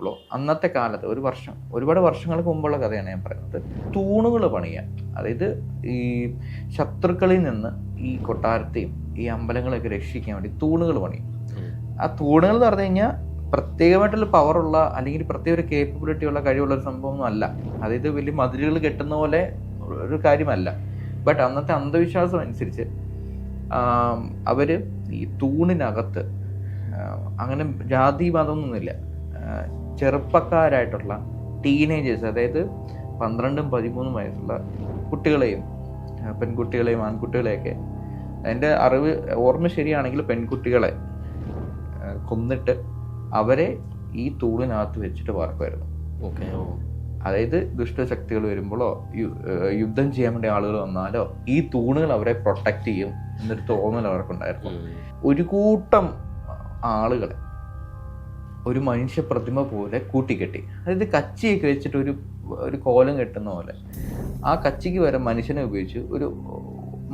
എക്സാമ്പിളോ അന്നത്തെ കാലത്ത് ഒരുപാട് വർഷങ്ങൾക്ക് മുമ്പുള്ള കഥയാണ് ഞാൻ പറയുന്നത്. തൂണുകൾ പണിയാൻ, അതായത് ഈ ശത്രുക്കളിൽ നിന്ന് ഈ കൊട്ടാരത്തെയും ഈ അമ്പലങ്ങളെയൊക്കെ രക്ഷിക്കാൻ വേണ്ടി തൂണുകൾ പണിയും. ആ തൂണുകൾ എന്ന് പറഞ്ഞു കഴിഞ്ഞാൽ പ്രത്യേകമായിട്ടുള്ള പവറുള്ള അല്ലെങ്കിൽ പ്രത്യേക ഒരു കേപ്പബിലിറ്റി ഉള്ള കഴിവുള്ള ഒരു സംഭവമൊന്നും അല്ല. അതായത് വലിയ മതിലുകൾ കെട്ടുന്ന പോലെ ഒരു കാര്യമല്ല. ബട്ട് അന്നത്തെ അന്ധവിശ്വാസം അനുസരിച്ച് അവർ ഈ തൂണിനകത്ത് അങ്ങനെ ജാതി മതമൊന്നുമില്ല, ചെറുപ്പക്കാരായിട്ടുള്ള ടീനേജേഴ്സ്, അതായത് 12-13 വയസ്സുള്ള കുട്ടികളെയും പെൺകുട്ടികളെയും ആൺകുട്ടികളെയൊക്കെ, എൻ്റെ ഓർമ്മ ശരിയാണെങ്കിൽ പെൺകുട്ടികളെ കൊന്നിട്ട് അവരെ ഈ തൂണിനകത്ത് വെച്ചിട്ട് പാർക്കുമായിരുന്നു. ഓക്കെ. അതായത് ദുഷ്ടശക്തികൾ വരുമ്പോഴോ യുദ്ധം ചെയ്യാൻ വേണ്ടി ആളുകൾ വന്നാലോ ഈ തൂണുകൾ അവരെ പ്രൊട്ടക്റ്റ് ചെയ്യും എന്നൊരു തോന്നൽ അവർക്കുണ്ടായിരുന്നു. ഒരു കൂട്ടം ആളുകളെ ഒരു മനുഷ്യ പ്രതിമ പോലെ കൂട്ടിക്കെട്ടി, അതായത് കച്ചിയൊക്കെ വെച്ചിട്ട് ഒരു കോലം കെട്ടുന്ന പോലെ ആ കച്ചിക്ക് വരെ മനുഷ്യനെ ഉപയോഗിച്ച് ഒരു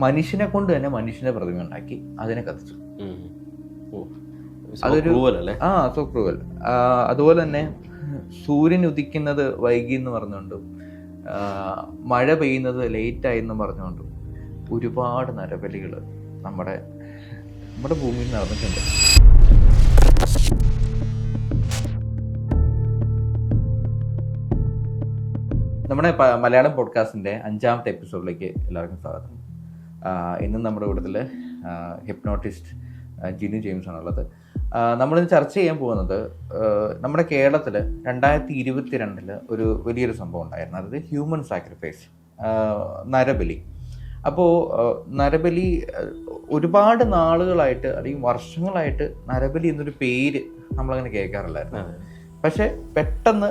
മനുഷ്യനെ കൊണ്ട് തന്നെ മനുഷ്യന്റെ പ്രതിമ ഉണ്ടാക്കി അതിനെ കത്തിച്ചു. അതൊരു സോ ക്രൂവൽ. അതുപോലെ തന്നെ സൂര്യൻ ഉദിക്കുന്നത് വൈകി എന്ന് പറഞ്ഞുകൊണ്ടും മഴ പെയ്യുന്നത് ലേറ്റായി എന്ന് പറഞ്ഞുകൊണ്ടും ഒരുപാട് നരബലികൾ നമ്മുടെ ഭൂമിയിൽ നടന്നിട്ടുണ്ട്. നമ്മുടെ മലയാളം പോഡ്കാസ്റ്റിൻ്റെ 5ാമത്തെ എപ്പിസോഡിലേക്ക് എല്ലാവർക്കും സ്വാഗതം. ഇന്നും നമ്മുടെ കൂട്ടത്തിൽ ഹിപ്നോട്ടിസ്റ്റ് ജിനു ജെയിംസ് ആണുള്ളത്. നമ്മളിന്ന് ചർച്ച ചെയ്യാൻ പോകുന്നത് നമ്മുടെ കേരളത്തിൽ 2022 ഒരു വലിയൊരു സംഭവം ഉണ്ടായിരുന്നു. അതായത് ഹ്യൂമൻ സാക്രിഫൈസ്, നരബലി. അപ്പോൾ നരബലി ഒരുപാട് നാളുകളായിട്ട് അല്ലെങ്കിൽ വർഷങ്ങളായിട്ട് നരബലി എന്നൊരു പേര് നമ്മളങ്ങനെ കേൾക്കാറില്ലായിരുന്നു. പക്ഷെ പെട്ടെന്ന്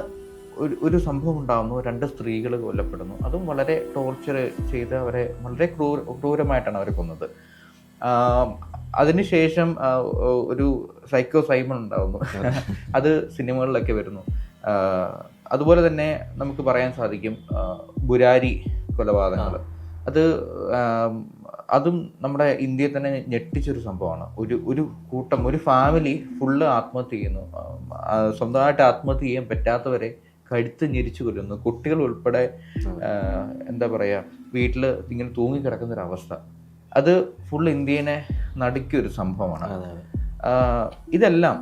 ഒരു സംഭവം ഉണ്ടാകുന്നു, 2 സ്ത്രീകൾ കൊല്ലപ്പെടുന്നു. അതും വളരെ ടോർച്ചർ ചെയ്ത് അവരെ വളരെ ക്രൂരമായിട്ടാണ് അവരെ കൊന്നത്. അതിനുശേഷം ഒരു സൈക്കോ സൈമൺ ഉണ്ടാകുന്നു, അത് സിനിമകളിലൊക്കെ വരുന്നു. അതുപോലെ തന്നെ നമുക്ക് പറയാൻ സാധിക്കും ബുരാരി കൊലപാതകങ്ങൾ. അതും നമ്മുടെ ഇന്ത്യയിൽ തന്നെ ഞെട്ടിച്ചൊരു സംഭവമാണ്. ഒരു കൂട്ടം, ഒരു ഫാമിലി ഫുള്ള് ആത്മഹത്യ ചെയ്യുന്നു. സ്വന്തമായിട്ട് ആത്മഹത്യ ചെയ്യാൻ പറ്റാത്തവരെ കഴുത്ത് ഞെരിച്ചു കൊല്ലുന്നു. കുട്ടികൾ ഉൾപ്പെടെ എന്താ പറയുക, വീട്ടിൽ ഇങ്ങനെ തൂങ്ങിക്കിടക്കുന്ന ഒരു അവസ്ഥ. അത് ഫുൾ ഇന്ത്യനെ നടുക്കിയൊരു സംഭവമാണ്. ഇതെല്ലാം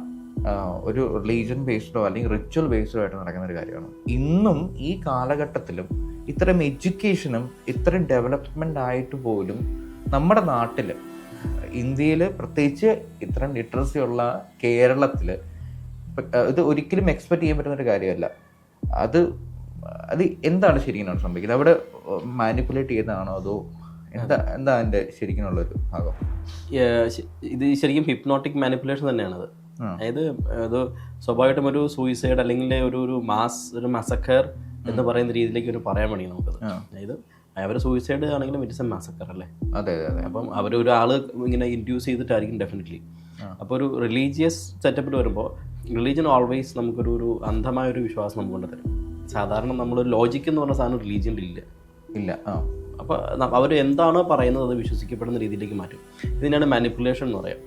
ഒരു റിലീജിയൻ ബേസ്ഡോ അല്ലെങ്കിൽ റിച്വൽ ബേസ്ഡോ ആയിട്ട് നടക്കുന്ന ഒരു കാര്യമാണ്. ഇന്നും ഈ കാലഘട്ടത്തിലും ഇത്തരം എഡ്യൂക്കേഷനും ഇത്തരം ഡെവലപ്മെൻ്റ് ആയിട്ട് പോലും നമ്മുടെ നാട്ടിൽ, ഇന്ത്യയിൽ പ്രത്യേകിച്ച് ഇത്തരം ലിറ്ററസി ഉള്ള കേരളത്തിൽ ഇത് ഒരിക്കലും എക്സ്പെക്ട് ചെയ്യാൻ പറ്റുന്നൊരു കാര്യമല്ല. അത് എന്താണ് ശരിക്കും സംഭവിക്കുന്നത്? അവിടെ മാനിപ്പുലേറ്റ് ചെയ്യുന്നതാണോ അതോ എന്താ അതിൻ്റെ ശരിക്കുള്ളൊരു ഭാഗം? ഇത് ശരിക്കും ഹിപ്നോട്ടിക് മാനിപ്പുലേഷൻ തന്നെയാണത്. അതായത് അത് സ്വാഭാവികമായിട്ടും ഒരു സൂയിസൈഡ് അല്ലെങ്കിൽ ഒരു മസക്കർ എന്ന് പറയുന്ന രീതിയിലേക്ക് ഒരു പറയാൻ വേണ്ടി നമുക്കത്. അതായത് അവർ സൂയിസൈഡ് ആണെങ്കിലും ഇറ്റ്സ് എ മസക്കർ അല്ലേ? അതെ. അപ്പം അവരൊരാൾ ഇങ്ങനെ ഇൻഡ്യൂസ് ചെയ്തിട്ടായിരിക്കും ഡെഫിനറ്റ്ലി. അപ്പോൾ ഒരു റിലീജിയസ് സെറ്റപ്പിൽ വരുമ്പോൾ റിലീജിയൻ ഓൾവേസ് നമുക്കൊരു അന്ധമായൊരു വിശ്വാസം നമുക്ക് കൊണ്ടുതരും. സാധാരണ നമ്മളൊരു ലോജിക്ക് എന്ന് പറഞ്ഞ സാധനം റിലീജിയനിൽ ഇല്ല. അപ്പോൾ അവർ എന്താണോ പറയുന്നത് അത് വിശ്വസിക്കപ്പെടുന്ന രീതിയിലേക്ക് മാറ്റും. ഇതിനാണ് മാനിപ്പുലേഷൻ എന്ന് പറയാം.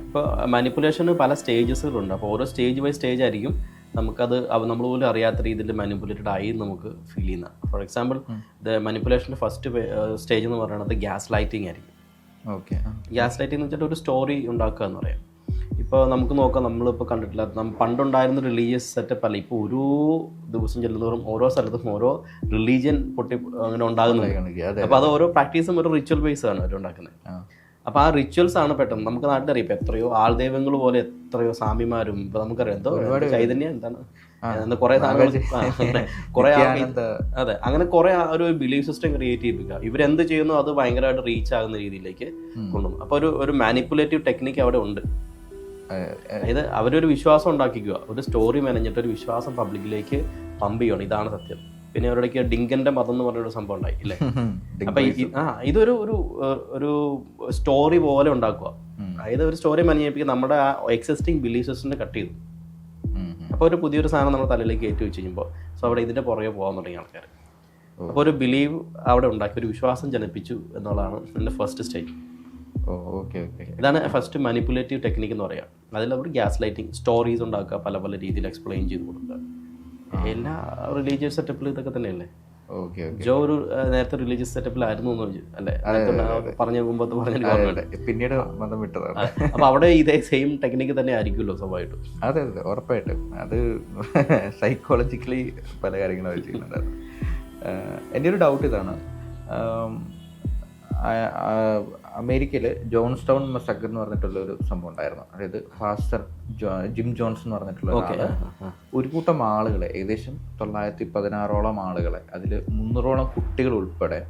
അപ്പോൾ മാനിപ്പുലേഷന് പല സ്റ്റേജസുകളുണ്ട്. അപ്പോൾ ഓരോ സ്റ്റേജ് ബൈ സ്റ്റേജ് ആയിരിക്കും നമുക്കത് നമ്മൾ പോലും അറിയാത്ത രീതിയിൽ മാനിപ്പുലേറ്റഡ് ആയി നമുക്ക് ഫീൽ ചെയ്യുന്ന. ഫോർ എക്സാമ്പിൾ മാനിപ്പുലേഷൻ്റെ ഫസ്റ്റ് സ്റ്റേജ് എന്ന് പറയുന്നത് ഗ്യാസ് ലൈറ്റിംഗ് ആയിരിക്കും. ഗ്യാസ് ലൈറ്റിംഗ് എന്ന് വെച്ചിട്ട് ഒരു സ്റ്റോറി ഉണ്ടാക്കുക എന്ന് പറയാം. ഇപ്പോൾ നമുക്ക് നോക്കാം, നമ്മളിപ്പോൾ കണ്ടിട്ടില്ല, പണ്ടുണ്ടായിരുന്ന റിലീജിയസ് സെറ്റപ്പ് അല്ല. ഇപ്പോൾ ഓരോ ദിവസം ചെല്ലുന്നതോറും ഓരോ സ്ഥലത്തും ഓരോ റിലീജിയൻ അങ്ങനെ ഉണ്ടാകുന്നത്. അപ്പോൾ അത് ഓരോ പ്രാക്ടീസും ഒരു റിച്വൽ ബേസ് ആണ് അവർ ഉണ്ടാക്കുന്നത്. അപ്പോൾ ആ റിച്വൽസ് ആണ് പെട്ടെന്ന് നമുക്ക് നാട്ടിലറിയാം. ഇപ്പോൾ എത്രയോ ആൾദൈവങ്ങൾ പോലെ എത്രയോ സ്വാമിമാരും ഇപ്പോൾ നമുക്കറിയാം. എന്തോ ചൈതന്യം എന്താണ് കുറേ സാധനങ്ങൾ, കുറേ അതെ, അങ്ങനെ കുറേ ഒരു ബിലീഫ് സിസ്റ്റം ക്രിയേറ്റ് ചെയ്യിപ്പിക്കുക. ഇവരെന്ത് ചെയ്യുന്നു അത് ഭയങ്കരമായിട്ട് റീച്ച് ആകുന്ന രീതിയിലേക്ക് കൊണ്ടുപോകും. അപ്പോൾ ഒരു മാനിപ്പുലേറ്റീവ് ടെക്നിക്ക് അവിടെ ഉണ്ട്. അതായത് അവരൊരു വിശ്വാസം ഉണ്ടാക്കിക്കുക, ഒരു സ്റ്റോറി മെനഞ്ഞിട്ട് ഒരു വിശ്വാസം പബ്ലിക്കിലേക്ക് പമ്പ് ചെയ്യണം, ഇതാണ് സത്യം. പിന്നെ അവരുടെയൊക്കെ ഡിങ്കന്റെ മതം എന്ന് പറഞ്ഞൊരു സംഭവം ഉണ്ടായി ഇല്ലേ? അപ്പൊ ഇതൊരു ഒരു സ്റ്റോറി പോലെ ഉണ്ടാക്കുക. അതായത് ഒരു സ്റ്റോറി മെനഞ്ഞിപ്പിക്കുക, നമ്മുടെ ആ എക്സിസ്റ്റിംഗ് ബിലീഫ് സിസ്റ്റം കട്ട് ചെയ്തു. അപ്പോൾ ഒരു പുതിയൊരു സാധനം നമ്മുടെ തലയിലേക്ക് കയറ്റി വെച്ച് കഴിയുമ്പോൾ അവിടെ ഇതിന്റെ പുറകെ പോകാൻ തുടങ്ങിയ ആൾക്കാർ. അപ്പോൾ ഒരു ബിലീവ് അവിടെ ഉണ്ടാക്കി, ഒരു വിശ്വാസം ജനിപ്പിച്ചു എന്നുള്ളതാണ് എൻ്റെ ഫസ്റ്റ് സ്റ്റേജ്. Okay okay. ഇതാണ് ഫസ്റ്റ് മാനിപ്പുലേറ്റീവ് ടെക്നിക്ക് എന്ന് പറയാം. അതിലവർ ഗ്യാസ് ലൈറ്റിംഗ് സ്റ്റോറീസ് ഉണ്ടാക്കുക, പല പല രീതിയിൽ എക്സ്പ്ലെയിൻ ചെയ്ത് കൊടുക്കുക. എല്ലാ റിലീജിയസ് സെറ്റപ്പിലും ഇതൊക്കെ തന്നെയല്ലേ. Okay okay. ജോ ഒരു നേരത്തെ റിലീജിയസ് സെറ്റപ്പിലായിരുന്നു എന്ന് ചോദിച്ചു അല്ലേ, പറഞ്ഞ മുമ്പത്ത് പറഞ്ഞ പിന്നീട് മതം വിട്ടതാണ്. അപ്പൊ അവിടെ ഇതേ സെയിം ടെക്നിക്ക് തന്നെ ആയിരിക്കുമല്ലോ സ്വാഭാവികമായിട്ടും. അതെ അതെ ഉറപ്പായിട്ടും. അത് സൈക്കോളജിക്കലി പല കാര്യങ്ങളും അവർ ചെയ്യുന്നുണ്ടായിരുന്നു. എൻ്റെ ഒരു ഡൗട്ട് ഇതാണ്, അമേരിക്കയിൽ ജോൺസ്റ്റൗൺ മസക്കർ എന്ന് പറഞ്ഞിട്ടുള്ള ഒരു സംഭവം ഉണ്ടായിരുന്നു. അതായത് ഫാസ്റ്റർ ജിം ജോൺസ് എന്ന് പറഞ്ഞിട്ടുള്ള ഒരാള് ഒരു കൂട്ടം ആളുകളെ, ഏകദേശം 916ഓളം ആളുകളെ, അതിൽ 300ഓളം കുട്ടികൾ ഉൾപ്പെടെ,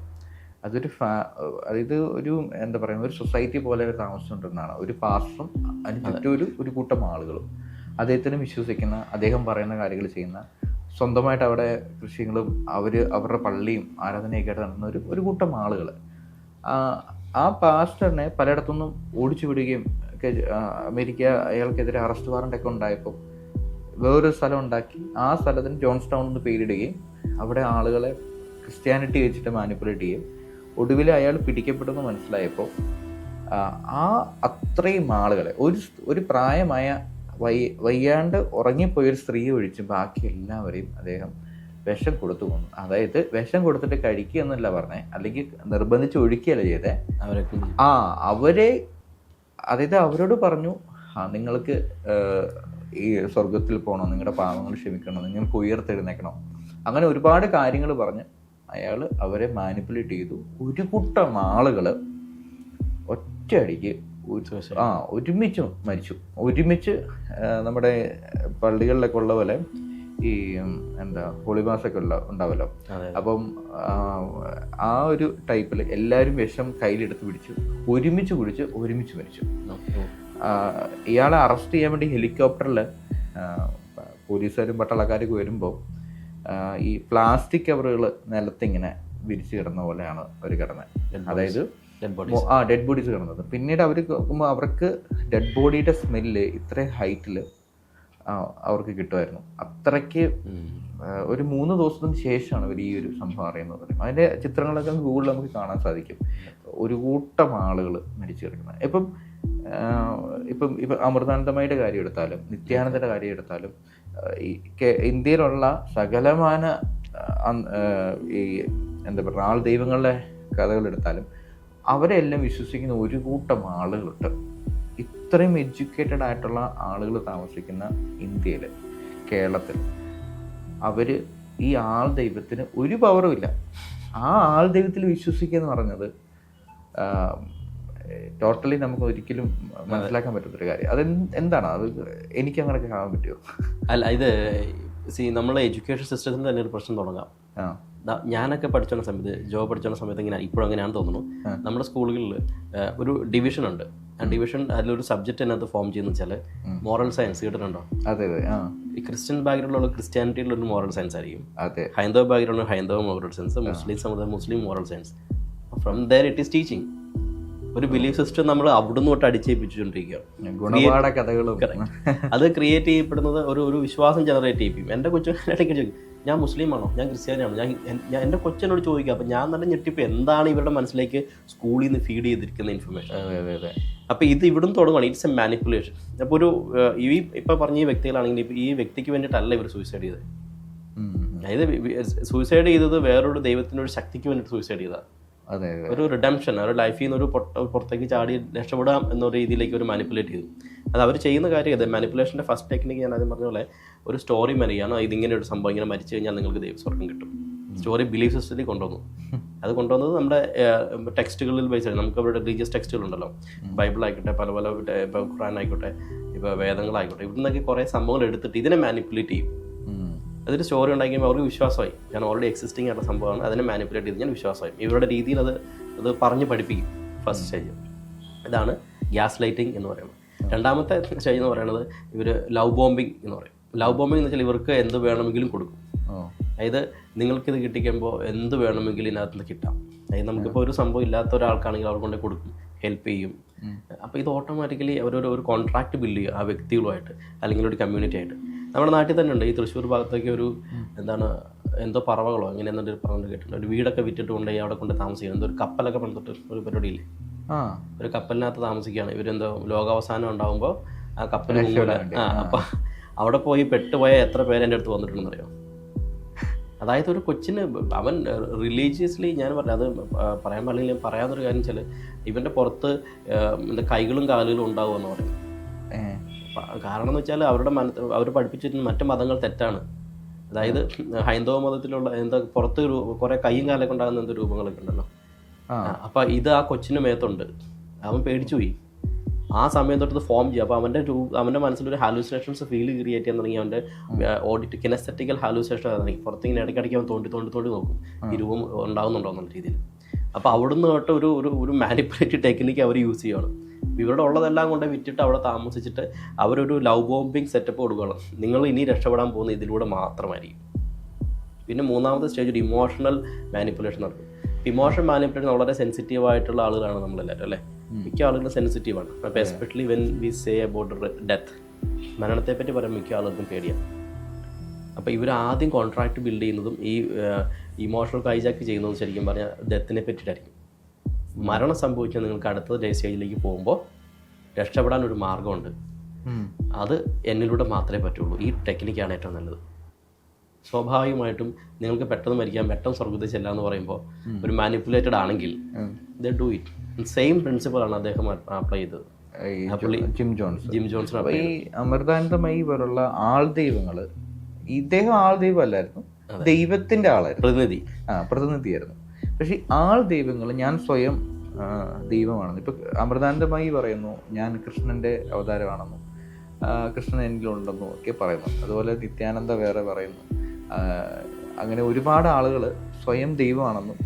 അതൊരു അതായത് ഒരു എന്താ പറയുക, ഒരു സൊസൈറ്റി പോലെ താമസിച്ചുകൊണ്ടിരുന്നതാണ്. ഒരു പാസ്റ്ററും അതിന് ചുറ്റും ഒരു കൂട്ടം ആളുകളും അദ്ദേഹത്തിന് വിശ്വസിക്കുന്ന, അദ്ദേഹം പറയുന്ന കാര്യങ്ങൾ ചെയ്യുന്ന, സ്വന്തമായിട്ട് അവിടെ കൃഷികളും അവരുടെ പള്ളിയും ആരാധനയൊക്കെ ആയിട്ട് നടന്ന ഒരു കൂട്ടം ആളുകൾ. ആ പാസ്റ്ററിനെ പലയിടത്തുനിന്നും ഓടിച്ചു വിടുകയും ഒക്കെ, അമേരിക്ക അയാൾക്കെതിരെ അറസ്റ്റ് വാറണ്ടൊക്കെ ഉണ്ടായപ്പോൾ വേറൊരു സ്ഥലം ഉണ്ടാക്കി ആ സ്ഥലത്തിന് ജോൺസ്റ്റൗൺ എന്ന് പേരിടുകയും അവിടെ ആളുകളെ ക്രിസ്ത്യാനിറ്റി വെച്ചിട്ട് മാനിപ്പുലേറ്റ് ചെയ്യും. ഒടുവിൽ അയാൾ പിടിക്കപ്പെടുമെന്ന് മനസ്സിലായപ്പോൾ ആ അത്രയും ആളുകളെ, ഒരു പ്രായമായ വയ്യാണ്ട് ഉറങ്ങിപ്പോയൊരു സ്ത്രീ ഒഴിച്ച് ബാക്കി എല്ലാവരെയും അദ്ദേഹം വിഷം കൊടുത്തു കൊന്നു. അതായത് വിഷം കൊടുത്തിട്ട് കഴിക്കുക എന്നല്ല പറഞ്ഞേ, അല്ലെങ്കിൽ നിർബന്ധിച്ച് ഒഴിക്കുകയല്ല ചെയ്തേ. അവരെ, അതായത് അവരോട് പറഞ്ഞു, നിങ്ങൾക്ക് ഈ സ്വർഗത്തിൽ പോകണം, നിങ്ങളുടെ പാവങ്ങൾ ക്ഷമിക്കണം, നിങ്ങൾക്ക് ഉയർത്തെഴുന്നേക്കണം, അങ്ങനെ ഒരുപാട് കാര്യങ്ങൾ പറഞ്ഞ് അയാൾ അവരെ മാനിപ്പുലേറ്റ് ചെയ്തു. ഒരു കൂട്ടം ആളുകൾ ഒറ്റയടിക്ക് ഒരുമിച്ച് മരിച്ചു. ഒരുമിച്ച് നമ്മുടെ പള്ളികളിലൊക്കെ ഉള്ള പോലെ ഈ എന്താ ഹോളിമാസൊക്കെ ഉണ്ടാവല്ലോ, അപ്പം ആ ഒരു ടൈപ്പിൽ എല്ലാവരും വിഷം കയ്യിലെടുത്ത് പിടിച്ചു, ഒരുമിച്ച് കുടിച്ച് ഒരുമിച്ച് മരിച്ചു. ഇയാളെ അറസ്റ്റ് ചെയ്യാൻ വേണ്ടി ഹെലികോപ്റ്ററിൽ പോലീസുകാരും പട്ടാളക്കാരൊക്കെ വരുമ്പോൾ ഈ പ്ലാസ്റ്റിക് കവറുകൾ നിലത്തിങ്ങനെ വിരിച്ച് കിടന്ന പോലെയാണ് അവർ കിടന്നത്. അതായത് ഡെഡ് ബോഡീസ് കിടന്നത്. പിന്നീട് അവർ നോക്കുമ്പോൾ അവർക്ക് ഡെഡ് ബോഡിയുടെ സ്മെല്ല് ഇത്രയും ഹൈറ്റിൽ അവർക്ക് കിട്ടുമായിരുന്നു. അത്രയ്ക്ക് ഒരു 3 ദിവസത്തിന് ശേഷമാണ് അവർ ഈ ഒരു സംഭവം അറിയുന്നത്. അതിൻ്റെ ചിത്രങ്ങളൊക്കെ ഗൂഗിളിൽ നമുക്ക് കാണാൻ സാധിക്കും. ഒരു കൂട്ടം ആളുകൾ മരിച്ചു കിടക്കുന്നത്. ഇപ്പം അമൃതാനന്ദമയുടെ കാര്യം എടുത്താലും നിത്യാനന്ദൻ്റെ കാര്യം എടുത്താലും ഈ ഇന്ത്യയിലുള്ള സകലമാന ഈ എന്താ പറയുക ആൾ ദൈവങ്ങളുടെ കഥകളെടുത്താലും അവരെല്ലാം വിശ്വസിക്കുന്ന ഒരു കൂട്ടം ആളുകളുണ്ട്. ഇത്രയും എഡ്യൂക്കേറ്റഡ് ആയിട്ടുള്ള ആളുകൾ താമസിക്കുന്ന ഇന്ത്യയിൽ, കേരളത്തിൽ, അവർ ഈ ആൾ ദൈവത്തിന് ഒരു പവറും ഇല്ല. ആ ആൾ ദൈവത്തിൽ വിശ്വസിക്കുക എന്ന് പറഞ്ഞത് ടോട്ടലി നമുക്ക് ഒരിക്കലും മനസ്സിലാക്കാൻ പറ്റുന്നൊരു കാര്യം. അത് എന്താണ്? അത് എനിക്ക് അങ്ങനെയൊക്കെ കാണാൻ പറ്റുമോ? അല്ല, ഇത് നമ്മളെ എഡ്യൂക്കേഷൻ സിസ്റ്റത്തിന് തന്നെ ഒരു പ്രശ്നം തുടങ്ങാം. ഞാനൊക്കെ പഠിച്ചുള്ള സമയത്ത്, ജോ പഠിച്ചുള്ള സമയത്ത് ഇങ്ങനെ ഇപ്പോഴും അങ്ങനെയാണെന്ന് തോന്നുന്നു. നമ്മുടെ സ്കൂളുകളിൽ ഒരു ഡിവിഷൻ ഉണ്ട്. ആ ഡിവിഷൻ അതിലൊരു സബ്ജക്റ്റ് അതിനകത്ത് ഫോം ചെയ്യുന്ന വെച്ചാൽ മോറൽ സയൻസ്. കേട്ടിട്ടുണ്ടോ? അതെ അതെ. ഈ ക്രിസ്ത്യൻ ബാക്ക്ഗ്രൗണ്ടിലുള്ള ക്രിസ്ത്യാനിറ്റിയിലൊരു മോറൽ സയൻസ് ആയിരിക്കും. ഹൈന്ദവ ബാക്ക്ഗ്രൗണ്ട് ഹൈന്ദവ മോറൽ സയൻസ്, മുസ്ലിം സമുദായം Muslim moral science. From there it is teaching. ഒരു ബിലീഫ് സിസ്റ്റം നമ്മൾ അവിടുന്ന് തൊട്ട് അടിച്ചേൽപ്പിച്ചുകൊണ്ടിരിക്കുക. അത് ക്രിയേറ്റ് ചെയ്യപ്പെടുന്നത് ഒരു വിശ്വാസം ജനറേറ്റ് ചെയ്യിപ്പിക്കും. എൻ്റെ കൊച്ചിടയ്ക്ക് ചോദിക്കും, ഞാൻ മുസ്ലിമാണോ, ഞാൻ ക്രിസ്ത്യാനിയാണോ, ഞാൻ എൻ്റെ കൊച്ചിനോട് ചോദിക്കുക. അപ്പം ഞാൻ തന്നെ ഞെട്ടിപ്പോൾ എന്താണ് ഇവരുടെ മനസ്സിലേക്ക് സ്കൂളിൽ നിന്ന് ഫീഡ് ചെയ്തിരിക്കുന്ന ഇൻഫർമേഷൻ. അപ്പോൾ ഇത് ഇവിടുന്ന് തുടങ്ങുകയാണ്. It's A manipulation. അപ്പോൾ ഒരു ഇപ്പം പറഞ്ഞ ഈ വ്യക്തികളാണെങ്കിൽ ഈ വ്യക്തിക്ക് വേണ്ടിയിട്ടല്ല ഇവർ സൂയിസൈഡ് ചെയ്തത്. അതായത് സൂയിസൈഡ് ചെയ്തത് വേറൊരു ദൈവത്തിൻ്റെ ഒരു ശക്തിക്ക് വേണ്ടിയിട്ട് സൂയിസൈഡ് ചെയ്തതാണ്. ഒരു റിഡംഷൻ, ഒരു ലൈഫിൽ നിന്ന് ഒരു പുറത്തേക്ക് ചാടി രക്ഷപ്പെടാം എന്നൊരു രീതിയിലേക്ക് ഒരു മാനിപ്പുലേറ്റ് ചെയ്തു. അത് അവർ ചെയ്യുന്ന കാര്യം ഇത്. മാനിപ്പുലേഷൻ്റെ ഫസ്റ്റ് ടെക്നിക്ക് ഞാൻ ആദ്യം പറഞ്ഞ പോലെ ഒരു സ്റ്റോറി മരിയാണ്. ഇതിങ്ങനെ ഒരു സംഭവം ഇങ്ങനെ മരിച്ചു കഴിഞ്ഞാൽ നിങ്ങൾക്ക് ദൈവസ്വർഗം കിട്ടും. സ്റ്റോറി ബിലീഫ് സിസ്റ്റത്തിൽ കൊണ്ടുവന്നു. അത് കൊണ്ടുവന്നത് നമ്മുടെ ടെക്സ്റ്റുകളിൽ ബേസ് ആയി. നമുക്ക് അവരുടെ റിലീജിയസ് ടെക്സ്റ്റുകളുണ്ടല്ലോ, ബൈബിളായിക്കോട്ടെ, പല പല ഇപ്പോൾ ഖുറാൻ ആയിക്കോട്ടെ, ഇപ്പോൾ വേദങ്ങളായിക്കോട്ടെ, ഇവിടുന്നൊക്കെ കുറേ സംഭവങ്ങൾ എടുത്തിട്ട് ഇതിനെ മാനിപ്പുലേറ്റ് ചെയ്യും. അതൊരു സ്റ്റോറി ഉണ്ടാക്കിയപ്പോൾ അവർക്ക് വിശ്വാസമായി. ഞാൻ ഓൾറെഡി എക്സിസ്റ്റിംഗ് ആയിട്ടുള്ള സംഭവമാണ്, അതിനെ മാനിപ്പുലേറ്റ് ചെയ്ത് ഞാൻ വിശ്വാസമായി. ഇവരുടെ രീതിയിൽ അത് പറഞ്ഞ് പഠിപ്പിക്കും. ഫസ്റ്റ് സ്റ്റേജ് ഇതാണ് ഗ്യാസ് ലൈറ്റിംഗ് എന്ന് പറയുന്നത്. രണ്ടാമത്തെ സ്റ്റേജ് എന്ന് പറയുന്നത് ഇവർ ലവ് ബോംബിംഗ് എന്ന് പറയും. ലവ് ബോംബിംഗ് എന്ന് വെച്ചാൽ ഇവർക്ക് എന്ത് വേണമെങ്കിലും കൊടുക്കും. അതായത് നിങ്ങൾക്കിത് കിട്ടിക്കുമ്പോൾ എന്ത് വേണമെങ്കിലും ഇതിനകത്ത് കിട്ടാം. അതായത് നമുക്കിപ്പോൾ ഒരു സംഭവം ഇല്ലാത്ത ഒരാൾക്കാണെങ്കിൽ അവർ കൊണ്ട് കൊടുക്കും, ഹെൽപ്പ് ചെയ്യും. അപ്പോൾ ഇത് ഓട്ടോമാറ്റിക്കലി അവരൊരു കോൺട്രാക്ട് ബിൽഡ് ചെയ്യും ആ വ്യക്തികളുമായിട്ട്, അല്ലെങ്കിൽ ഒരു കമ്മ്യൂണിറ്റി ആയിട്ട്. നമ്മുടെ നാട്ടിൽ തന്നെ ഉണ്ട്. ഈ തൃശ്ശൂർ ഭാഗത്തേക്ക് ഒരു എന്തോ പറവകളോ അങ്ങനെ എന്തൊരു പറഞ്ഞു കേട്ടിട്ടുണ്ട്. ഒരു വീടൊക്കെ വിറ്റിട്ട് കൊണ്ടുപോയി അവിടെ കൊണ്ട് താമസിക്കും. എന്തോ ഒരു കപ്പലൊക്കെ പണിതിട്ട് ഒരു പരിപാടിയില്ലേ, ഒരു കപ്പലിനകത്ത് താമസിക്കുകയാണ്. ഇവരെന്തോ ലോകാവസാനം ഉണ്ടാകുമ്പോൾ ആ കപ്പൽ അപ്പം അവിടെ പോയി പെട്ടുപോയ എത്ര പേര് എൻ്റെ അടുത്ത് വന്നിട്ടുണ്ടെന്ന് അറിയാം. അതായത് ഒരു കൊച്ചിന് അവൻ റിലീജിയസ്ലി, ഞാൻ പറഞ്ഞു അത് പറയാൻ പാടില്ല, പറയാവുന്നൊരു കാര്യം വെച്ചാൽ ഇവൻ്റെ പുറത്ത് എന്താ കൈകളും കാലുകളും ഉണ്ടാവുമെന്ന് പറയും. കാരണം എന്ന് വെച്ചാൽ അവർ പഠിപ്പിച്ചിരുന്ന മറ്റു മതങ്ങൾ തെറ്റാണ്. അതായത് ഹൈന്ദവ മതത്തിലുള്ള എന്താ പുറത്ത് കുറേ കൈയും കാലൊക്കെ ഉണ്ടാകുന്ന എന്തോ രൂപങ്ങളൊക്കെ ഉണ്ടല്ലോ. അപ്പം ഇത് ആ കൊച്ചിന് മേത്തുണ്ട്. അവൻ പേടിച്ചു പോയി. ആ സമയം തൊട്ടത് ഫോം ചെയ്യും. അപ്പോൾ അവൻ്റെ മനസ്സിലൊരു ഹാലൂസിനേഷൻസ് ഫീൽ ക്രിയേറ്റ് ചെയ്യാൻ തുടങ്ങി. അവൻ്റെ ഓഡിറ്റ് കിനസ്തെറ്റിക്കൽ ഹാലൂസിനേഷൻ തുടങ്ങി. പുറത്തിങ്ങനെ ഇടയ്ക്കിടയ്ക്ക് അവൻ തോണ്ടി നോക്കും ഈ രൂപം ഉണ്ടാകുന്നുണ്ടോ എന്നുള്ള രീതിയിൽ. അപ്പോൾ അവിടുന്ന് തൊട്ട് ഒരു മാനിപ്പുലേറ്റീവ് ടെക്നിക്ക് അവർ യൂസ് ചെയ്യുകയാണ്. ഇവരുടെ ഉള്ളതെല്ലാം കൊണ്ട് വിറ്റിട്ട് അവിടെ താമസിച്ചിട്ട് അവരൊരു ലവ് ബോംബിങ് സെറ്റപ്പ് കൊടുക്കുകയാണ്. നിങ്ങൾ ഇനി രക്ഷപ്പെടാൻ പോകുന്ന ഇതിലൂടെ മാത്രമായിരിക്കും. പിന്നെ മൂന്നാമത്തെ സ്റ്റേജ് ഒരു ഇമോഷണൽ മാനിപ്പുലേഷൻ നടക്കും. ഇമോഷൻ മാനിപ്പുലേഷൻ വളരെ സെൻസിറ്റീവ് ആയിട്ടുള്ള ആളുകളാണ് നമ്മളെല്ലാവരും അല്ലേ. മിക്ക ആളുകളും സെൻസിറ്റീവാണ്. അപ്പോൾ especially when we say about death, മരണത്തെ പറ്റി പറയാൻ മിക്ക ആളുകൾക്കും പേടിയാണ്. അപ്പോൾ ഇവർ ആദ്യം കോൺട്രാക്ട് ബിൽഡ് ചെയ്യുന്നതും ഈ ഇമോഷണൽ ഹൈജാക്ക് ചെയ്യുന്നതും ശരിക്കും പറഞ്ഞാൽ ഡെത്തിനെ പറ്റിയിട്ടായിരിക്കും. മരണം സംഭവിച്ചാൽ നിങ്ങൾക്ക് അടുത്ത സ്റ്റേജിലേക്ക് പോകുമ്പോൾ രക്ഷപ്പെടാൻ ഒരു മാർഗമുണ്ട്. അത് എന്നിലൂടെ മാത്രമേ പറ്റുള്ളൂ. ഈ ടെക്നിക്കാണ് ഏറ്റവും നല്ലത്. സ്വാഭാവികമായിട്ടും നിങ്ങൾക്ക് പെട്ടെന്ന് മരിക്കാം, പെട്ടെന്ന് സ്വർഗ്ഗത്തിൽ ചെല്ലാം എന്ന് പറയുമ്പോൾ ഒരു മാനിപ്പുലേറ്റഡ് ആണെങ്കിൽ ദേ ഡു ഇറ്റ്. സെയിം പ്രിൻസിപ്പിളാണ് അദ്ദേഹം അപ്ലൈ ചെയ്തത്, ജിം ജോൺസൺ. ഈ അമൃതാനന്ദമയി പോലുള്ള ആൾ ദൈവങ്ങള്, ഇദ്ദേഹം ആൾ ദൈവം അല്ലായിരുന്നു, ദൈവത്തിന്റെ ആളായിരുന്നു, പ്രതിനിധിയായിരുന്നു. പക്ഷെ ആൾ ദൈവങ്ങൾ ഞാൻ സ്വയം ദൈവമാണെന്ന് ഇപ്പൊ അമൃതാനന്ദമയി പറയുന്നു, ഞാൻ കൃഷ്ണന്റെ അവതാരമാണെന്നും കൃഷ്ണൻ എന്നിലുണ്ടെന്നും ഒക്കെ പറയുന്നു. അതുപോലെ നിത്യാനന്ദ വേറെ പറയുന്നു. അങ്ങനെ ഒരുപാട് ആളുകൾ സ്വയം ദൈവമാണെന്നും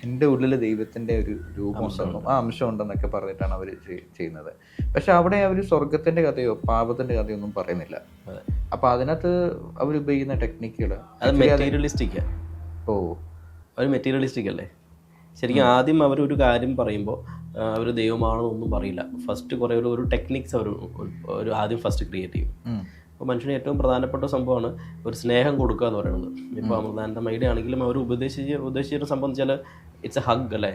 എൻ്റെ ഉള്ളിൽ ദൈവത്തിൻ്റെ ഒരു രൂപമുണ്ടെന്നും ആ അംശം ഉണ്ടെന്നൊക്കെ പറഞ്ഞിട്ടാണ് അവർ ചെയ്യുന്നത്. പക്ഷെ അവിടെ അവർ സ്വർഗത്തിൻ്റെ കഥയോ പാപത്തിൻ്റെ കഥയോ ഒന്നും പറയുന്നില്ല. അപ്പം അതിനകത്ത് അവർ ഉപയോഗിക്കുന്ന ടെക്നിക്കുകൾ അവർ മെറ്റീരിയലിസ്റ്റിക് അല്ലേ. ശരിക്കും ആദ്യം അവരൊരു കാര്യം പറയുമ്പോൾ അവർ ദൈവമാണെന്നൊന്നും പറയില്ല. ഫസ്റ്റ് കുറേ ഒരു ടെക്നിക്സ് അവർ ആദ്യം ഫസ്റ്റ് ക്രിയേറ്റ് ചെയ്യും. അപ്പോൾ മനുഷ്യന് ഏറ്റവും പ്രധാനപ്പെട്ട സംഭവമാണ് ഒരു സ്നേഹം കൊടുക്കുക എന്ന് പറയുന്നത്. ഇപ്പോൾ അമൃതാനന്ദമയുടെ ആണെങ്കിലും അവർ ഉദ്ദേശിച്ചിരുന്ന സംഭവം വെച്ചാൽ ഇറ്റ്സ് എ ഹഗ് അല്ലേ.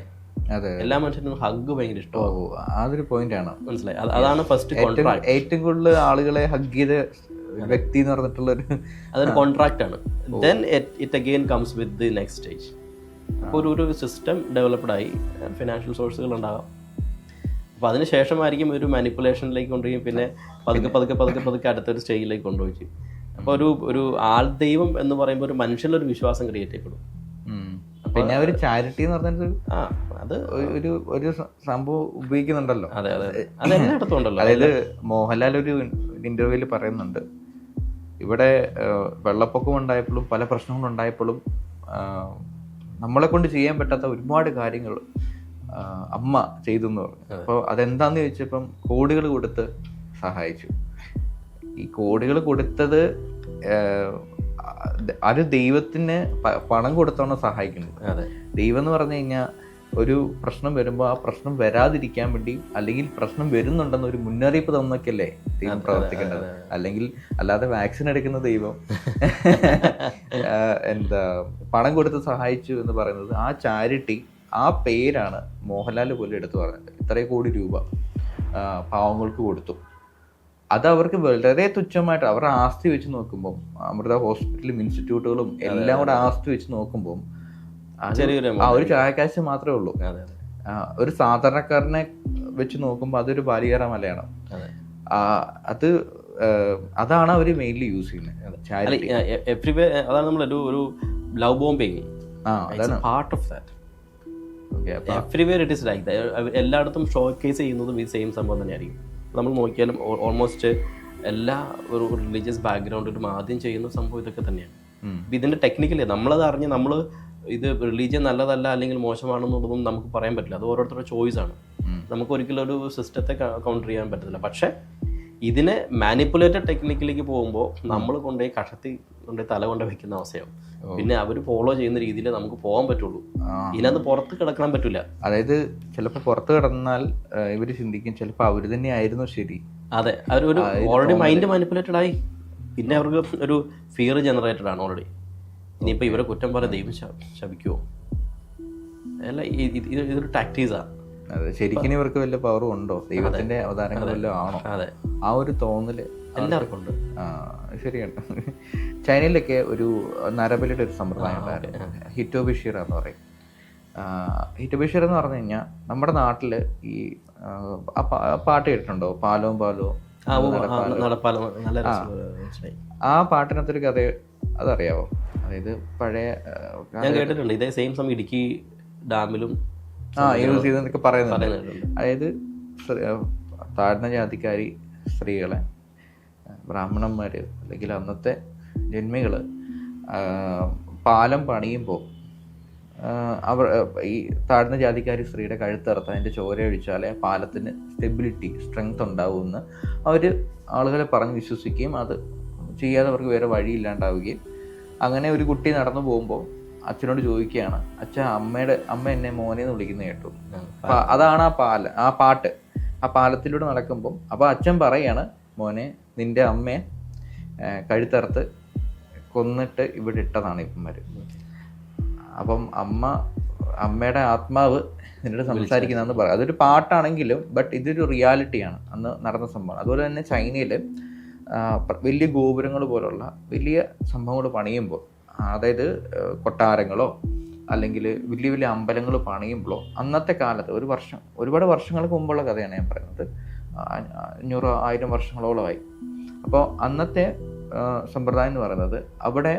എല്ലാ മനുഷ്യനും ഹഗ് ഭയങ്കര ഇഷ്ടമാകും. അതൊരു പോയിന്റാണ്, മനസ്സിലായി. അതാണ് ഫസ്റ്റ് കോൺട്രാക്ട്. ഏറ്റവും കൂടുതൽ ആളുകളെ ഹഗ് ചെയ്ത വ്യക്തി എന്ന് പറഞ്ഞിട്ടുള്ളൊരു അതൊരു കോൺട്രാക്ട് ആണ്. Then it again comes with the next stage. അപ്പോൾ ഒരു സിസ്റ്റം ഡെവലപ്ഡായി, ഫിനാൻഷ്യൽ സോഴ്സുകൾ ഉണ്ടാകാം. അപ്പോൾ അതിന് ശേഷമായിരിക്കും ഒരു മാനിപ്പുലേഷനിലേക്ക് കൊണ്ടുപോയി പിന്നെ പതുക്കെ അടുത്തൊരു സ്റ്റേജിലേക്ക് കൊണ്ടുപോയി. അപ്പോൾ ഒരു ആൾ ദൈവം എന്ന് പറയുമ്പോൾ ഒരു മനുഷ്യനിലൊരു വിശ്വാസം ക്രിയേറ്റ് ചെയ്യപ്പെടും. പിന്നെ ഒരു ചാരിറ്റി എന്ന് പറഞ്ഞിട്ട് അത് ഒരു സംഭവം ഉപയോഗിക്കുന്നുണ്ടല്ലോ. അതെ എല്ലായിടത്തും ഉണ്ടല്ലോ. അതായത് മോഹൻലാൽ ഒരു ഇന്റർവ്യൂവിൽ പറയുന്നുണ്ട്, ഇവിടെ വെള്ളപ്പൊക്കം ഉണ്ടായപ്പോഴും പല പ്രശ്നങ്ങളുണ്ടായപ്പോഴും നമ്മളെ കൊണ്ട് ചെയ്യാൻ പറ്റാത്ത ഒരുപാട് കാര്യങ്ങൾ അമ്മ ചെയ്തു എന്ന് പറഞ്ഞു. അപ്പോൾ അതെന്താന്ന് ചോദിച്ചപ്പം കോടികൾ കൊടുത്ത് സഹായിച്ചു. ഈ കോടികൾ കൊടുത്തത് അത് ദൈവത്തിന് പണം കൊടുത്താണ് സഹായിക്കുന്നത്. ദൈവം എന്ന് പറഞ്ഞു കഴിഞ്ഞാൽ ഒരു പ്രശ്നം വരുമ്പോൾ ആ പ്രശ്നം വരാതിരിക്കാൻ വേണ്ടി, അല്ലെങ്കിൽ പ്രശ്നം വരുന്നുണ്ടെന്ന് ഒരു മുന്നറിയിപ്പ് തന്നൊക്കെയല്ലേ ദൈവം പ്രവർത്തിക്കേണ്ടത്. അല്ലെങ്കിൽ അല്ലാതെ വാക്സിൻ എടുക്കുന്ന ദൈവം പണം കൊടുത്ത് സഹായിച്ചു എന്ന് പറയുന്നത് ആ ചാരിറ്റി, ആ പേരാണ് മോഹൻലാൽ പോലും എടുത്തു പറഞ്ഞത്. ഇത്രയും കോടി രൂപ പാവങ്ങൾക്ക് കൊടുത്തു. അത് അവർക്ക് വളരെ തുച്ഛമായിട്ട് അവരുടെ ആസ്തി വെച്ച് നോക്കുമ്പോൾ, അമൃത ഹോസ്പിറ്റലും ഇൻസ്റ്റിറ്റ്യൂട്ടുകളും എല്ലാം കൂടെ ആസ്തി വെച്ച് നോക്കുമ്പോൾ ഒരു ചായക്കാശ് മാത്രമേ ഉള്ളൂ. ഒരു സാധാരണക്കാരനെ വെച്ച് നോക്കുമ്പോൾ അതൊരു ബാലികേറ മലയാണ്. അതാണ് അവർ മെയിൻലി യൂസ് ചെയ്യുന്നത്. അതാണ് നമ്മളൊരു love bombing part of that. Everywhere it is like that. എല്ലായിടത്തും ഷോ കേസ് ചെയ്യുന്നതും ഈ സെയിം സംഭവം തന്നെയായിരിക്കും. നമ്മൾ നോക്കിയാലും ഓൾമോസ്റ്റ് എല്ലാ ഒരു റിലീജിയസ് ബാക്ക്ഗ്രൗണ്ടിലും ആദ്യം ചെയ്യുന്ന സംഭവം ഇതൊക്കെ തന്നെയാണ്. ഇതിൻ്റെ ടെക്നിക്കലി നമ്മളത് അറിഞ്ഞ് നമ്മൾ ഇത് റിലീജിയൻ നല്ലതല്ല അല്ലെങ്കിൽ മോശമാണെന്നുള്ളതൊന്നും നമുക്ക് പറയാൻ പറ്റില്ല. അത് ഓരോരുത്തരുടെ ചോയ്സാണ്. നമുക്ക് ഒരിക്കലും ഒരു സിസ്റ്റത്തെ കൗണ്ടർ ചെയ്യാൻ പറ്റത്തില്ല. പക്ഷേ ഇതിനെ മാനിപ്പുലേറ്റഡ് ടെക്നിക്കിലേക്ക് പോകുമ്പോൾ നമ്മൾ കൊണ്ടുപോയി കഷത്തി കൊണ്ടുപോയി തല കൊണ്ട് വെക്കുന്ന അവസ്ഥയാവും. പിന്നെ അവർ ഫോളോ ചെയ്യുന്ന രീതിയിൽ നമുക്ക് പോകാൻ പറ്റുള്ളൂ. ഇതിനകത്ത് പുറത്ത് കിടക്കാൻ പറ്റില്ല. അതായത് ചിലപ്പോൾ പുറത്ത് കിടന്നാൽ ഇവർ ചിന്തിക്കും ചിലപ്പോൾ അവർ തന്നെ ആയിരുന്നു ശരി. അതെ, അവരൊരു ഓൾറെഡി മൈൻഡ് മാനിപ്പുലേറ്റഡ് ആയി. പിന്നെ അവർക്ക് ഒരു ഫിയർ ജനറേറ്റഡ് ആണ് ഓൾറെഡി. ഇനിയിപ്പോൾ ഇവരെ കുറ്റം പോലെ ദൈവം ശപിക്കുമോ? അല്ല, ഇതൊരു ടാക്ടീസാണ്. അതെ, ശരിക്കും ഇവർക്ക് വല്ല പവറും ഉണ്ടോ, ദൈവത്തിന്റെ അവതാരങ്ങൾ വല്ലതും ആണോ? അതെ, ആ ഒരു തോന്നല് എല്ലാവർക്കും ഉണ്ട്. ശരിയാണ്. ചൈനയിലൊക്കെ ഒരു നരബലിയുടെ ഒരു സമ്പ്രദായം ഉണ്ടായിരുന്നു, ഹിറ്റോബിഷിർ എന്ന് പറയും. ഹിറ്റോബിഷിർ എന്ന് പറഞ്ഞു കഴിഞ്ഞാൽ നമ്മുടെ നാട്ടിൽ ഈ പാട്ട് കേട്ടിട്ടുണ്ടോ, പാലവും പാലവും ആ പാട്ടിനകത്തൊരു കഥ അതറിയാവോ? അതായത് പഴയ ഞാൻ കേട്ടിട്ടുണ്ട്. ഇതേ സെയിം സമയം ഇടുക്കി ഡാമിലും യൂസ് ചെയ്തെന്നൊക്കെ പറയുന്നുണ്ട്. അതായത് താഴ്ന്ന ജാതിക്കാരി സ്ത്രീകളെ ബ്രാഹ്മണന്മാർ അല്ലെങ്കിൽ അന്നത്തെ ജന്മികൾ പാലം പണിയുമ്പോൾ അവർ ഈ താഴ്ന്ന ജാതിക്കാരി സ്ത്രീയുടെ കഴുത്തറുത്ത് അതിൻ്റെ ചോര ഒഴിച്ചാലേ പാലത്തിന് സ്റ്റെബിലിറ്റി, സ്ട്രെങ്ത് ഉണ്ടാവുമെന്ന് അവർ ആളുകളെ പറഞ്ഞ് വിശ്വസിക്കുകയും അത് ചെയ്യാതെ അവർക്ക് വേറെ വഴിയില്ലാണ്ടാവുകയും, അങ്ങനെ ഒരു കുട്ടി നടന്നു പോകുമ്പോൾ അച്ഛനോട് ചോദിക്കുകയാണ്, അച്ഛൻ അമ്മ എന്നെ മോനെ എന്ന് വിളിക്കുന്നത് കേട്ടു. അതാണ് ആ പാട്ട്. ആ പാലത്തിലൂടെ നടക്കുമ്പം അപ്പോൾ അച്ഛൻ പറയാണ്, മോനെ നിന്റെ അമ്മയെ കഴുത്തറുത്ത് കൊന്നിട്ട് ഇവിടെ ഇട്ടതാണ് ഇപ്പന്മാർ. അപ്പം അമ്മയുടെ ആത്മാവ് നിന്നോട് സംസാരിക്കുന്നതെന്ന് പറയാം. അതൊരു പാട്ടാണെങ്കിലും ബട്ട് ഇതൊരു റിയാലിറ്റിയാണ്, അന്ന് നടന്ന സംഭവം. അതുപോലെ തന്നെ ചൈനയിൽ വലിയ ഗോപുരങ്ങൾ പോലുള്ള വലിയ സംഭവങ്ങൾ പണിയുമ്പോൾ, അതായത് കൊട്ടാരങ്ങളോ അല്ലെങ്കിൽ വലിയ വലിയ അമ്പലങ്ങൾ പണിയുമ്പോഴോ അന്നത്തെ കാലത്ത് ഒരുപാട് വർഷങ്ങൾക്ക് മുമ്പുള്ള കഥയാണ് ഞാൻ പറയുന്നത്, 500-1000 വർഷങ്ങളോളമായി. അപ്പോൾ അന്നത്തെ സമ്പ്രദായം എന്ന് പറയുന്നത് അവിടെ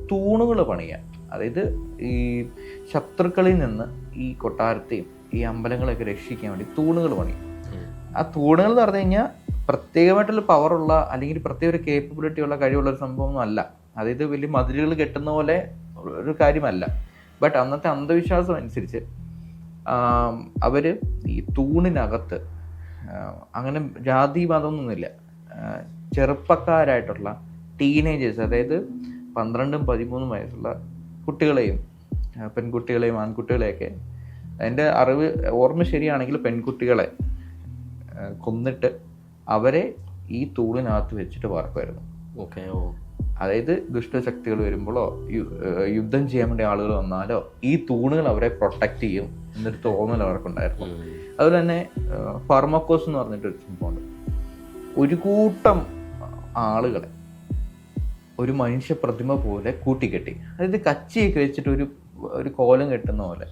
തൂണുകൾ പണിയാൻ, അതായത് ഈ ശത്രുക്കളിൽ നിന്ന് ഈ കൊട്ടാരത്തെയും ഈ അമ്പലങ്ങളെയൊക്കെ രക്ഷിക്കാൻ വേണ്ടി തൂണുകൾ പണിയും. ആ തൂണുകൾ എന്ന് പറഞ്ഞു കഴിഞ്ഞാൽ പ്രത്യേകമായിട്ടുള്ള പവറുള്ള അല്ലെങ്കിൽ പ്രത്യേക ഒരു കേപ്പബിലിറ്റി ഉള്ള കഴിവുള്ള ഒരു സംഭവമൊന്നും അല്ല. അതായത് വലിയ മതിലുകൾ കെട്ടുന്ന പോലെ ഒരു കാര്യമല്ല. ബട്ട് അന്നത്തെ അന്ധവിശ്വാസം അനുസരിച്ച് അവർ ഈ തൂണിനകത്ത് അങ്ങനെ ജാതി മതമൊന്നുമില്ല, ചെറുപ്പക്കാരായിട്ടുള്ള ടീനേജേഴ്സ്, അതായത് 12-13 വയസ്സുള്ള കുട്ടികളെയും പെൺകുട്ടികളെയും ആൺകുട്ടികളെയൊക്കെ, എൻ്റെ ഓർമ്മ ശരിയാണെങ്കിൽ പെൺകുട്ടികളെ കൊന്നിട്ട് അവരെ ഈ തൂണിനകത്ത് വെച്ചിട്ട് വാർക്കുമായിരുന്നു. ഓക്കെ. അതായത് ദുഷ്ടശക്തികൾ വരുമ്പോഴോ യുദ്ധം ചെയ്യാൻ വേണ്ടി ആളുകൾ വന്നാലോ ഈ തൂണുകൾ അവരെ പ്രൊട്ടക്റ്റ് ചെയ്യും എന്നൊരു തോന്നൽ അവർക്കുണ്ടായിരുന്നു. അതുപോലെ തന്നെ ഫാർമക്കോസ് എന്ന് പറഞ്ഞിട്ടൊരു സംഭവമുണ്ട്. ഒരു കൂട്ടം ആളുകളെ ഒരു മനുഷ്യ പ്രതിമ പോലെ കൂട്ടിക്കെട്ടി, അതായത് കച്ചിയൊക്കെ വെച്ചിട്ട് ഒരു കോലം കെട്ടുന്ന പോലെ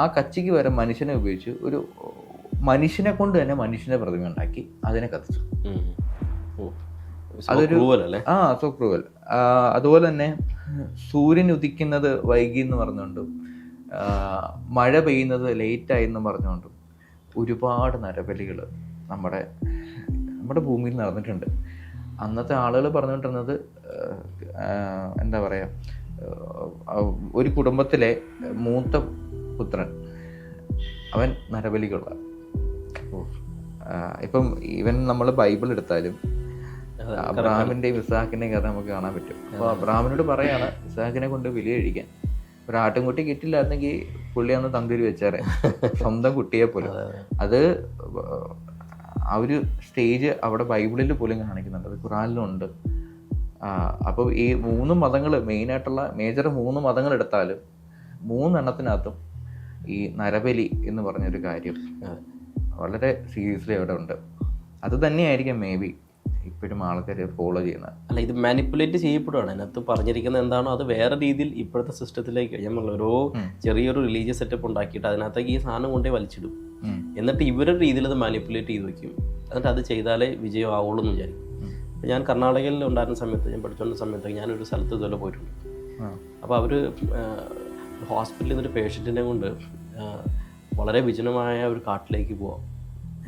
ആ കച്ചിക്ക് വരെ മനുഷ്യനെ ഉപയോഗിച്ച് ഒരു മനുഷ്യനെ കൊണ്ട് തന്നെ മനുഷ്യന്റെ പ്രതിമ ഉണ്ടാക്കി അതിനെ കത്തിച്ചു. അതൊരു സോ ക്രൂവൽ. അതുപോലെ തന്നെ സൂര്യൻ ഉദിക്കുന്നത് വൈകി എന്ന് പറഞ്ഞുകൊണ്ടും മഴ പെയ്യുന്നത് ലേറ്റായി എന്ന് പറഞ്ഞുകൊണ്ടും ഒരുപാട് നരബലികൾ നമ്മുടെ ഭൂമിയിൽ നടന്നിട്ടുണ്ട്. അന്നത്തെ ആളുകൾ പറഞ്ഞുകൊണ്ടിരുന്നത് എന്താ പറയുക, ഒരു കുടുംബത്തിലെ മൂത്ത പുത്രൻ അവൻ നരബലിക്കുള്ള. ഇപ്പം ഈവൻ നമ്മൾ ബൈബിൾ എടുത്താലും അബ്രഹാമിന്റെയും ഇസ്ഹാക്കിന്റെയും കഥ നമുക്ക് കാണാൻ പറ്റും. അപ്പോൾ അബ്രഹാമിനോട് പറയാണ് ഇസ്ഹാക്കിനെ കൊണ്ട് ബലി കഴിക്കാൻ. ഒരു ആട്ടുംകുട്ടി കിട്ടില്ലായിരുന്നെങ്കിൽ പുള്ളി അന്ന് തന്തൂരി വെച്ചാറേ, സ്വന്തം കുട്ടിയെ പോലും. അത് ആ ഒരു സ്റ്റേജ് അവിടെ ബൈബിളിൽ പോലും കാണിക്കുന്നുണ്ട്, അത് ഖുറാനിലും ഉണ്ട്. അപ്പോൾ ഈ 3 മതങ്ങൾ മെയിനായിട്ടുള്ള മേജർ 3 മതങ്ങൾ എടുത്താലും 3 എണ്ണത്തിനകത്തും ഈ നരബലി എന്ന് പറഞ്ഞൊരു കാര്യം വളരെ സീരിയസ്ലി അവിടെ ഉണ്ട്. അത് തന്നെയായിരിക്കും മേ ബി ഇപ്പോഴും ആൾക്കാർ ഫോളോ ചെയ്യുന്നത്. അല്ല, ഇത് മാനിപ്പുലേറ്റ് ചെയ്യപ്പെടുകയാണ്. അതിനകത്ത് പറഞ്ഞിരിക്കുന്നത് എന്താണോ അത് വേറെ രീതിയിൽ ഇപ്പോഴത്തെ സിസ്റ്റത്തിലേക്ക് നമ്മൾ ഓരോ ചെറിയൊരു റിലീജിയസ് സെറ്റപ്പ് ഉണ്ടാക്കിയിട്ട് അതിനകത്തേക്ക് ഈ സാധനം കൊണ്ടേ വലിച്ചിടും. എന്നിട്ട് ഇവരുടെ രീതിയിൽ അത് മാനിപ്പുലേറ്റ് ചെയ്ത് വയ്ക്കും. എന്നിട്ട് അത് ചെയ്താലേ വിജയം ആവുള്ളൂ എന്ന് വിചാരിക്കും. ഞാൻ കർണാടകയിൽ ഉണ്ടായിരുന്ന സമയത്ത്, ഞാൻ പഠിച്ചുകൊണ്ട സമയത്ത് ഞാനൊരു സ്ഥലത്ത് ഇതുപോലെ പോയിട്ടുണ്ട്. അപ്പോൾ അവർ ഹോസ്പിറ്റലിൽ നിന്നൊരു പേഷ്യൻറ്റിനെ കൊണ്ട് വളരെ വിജനമായ ഒരു കാട്ടിലേക്ക് പോവാം.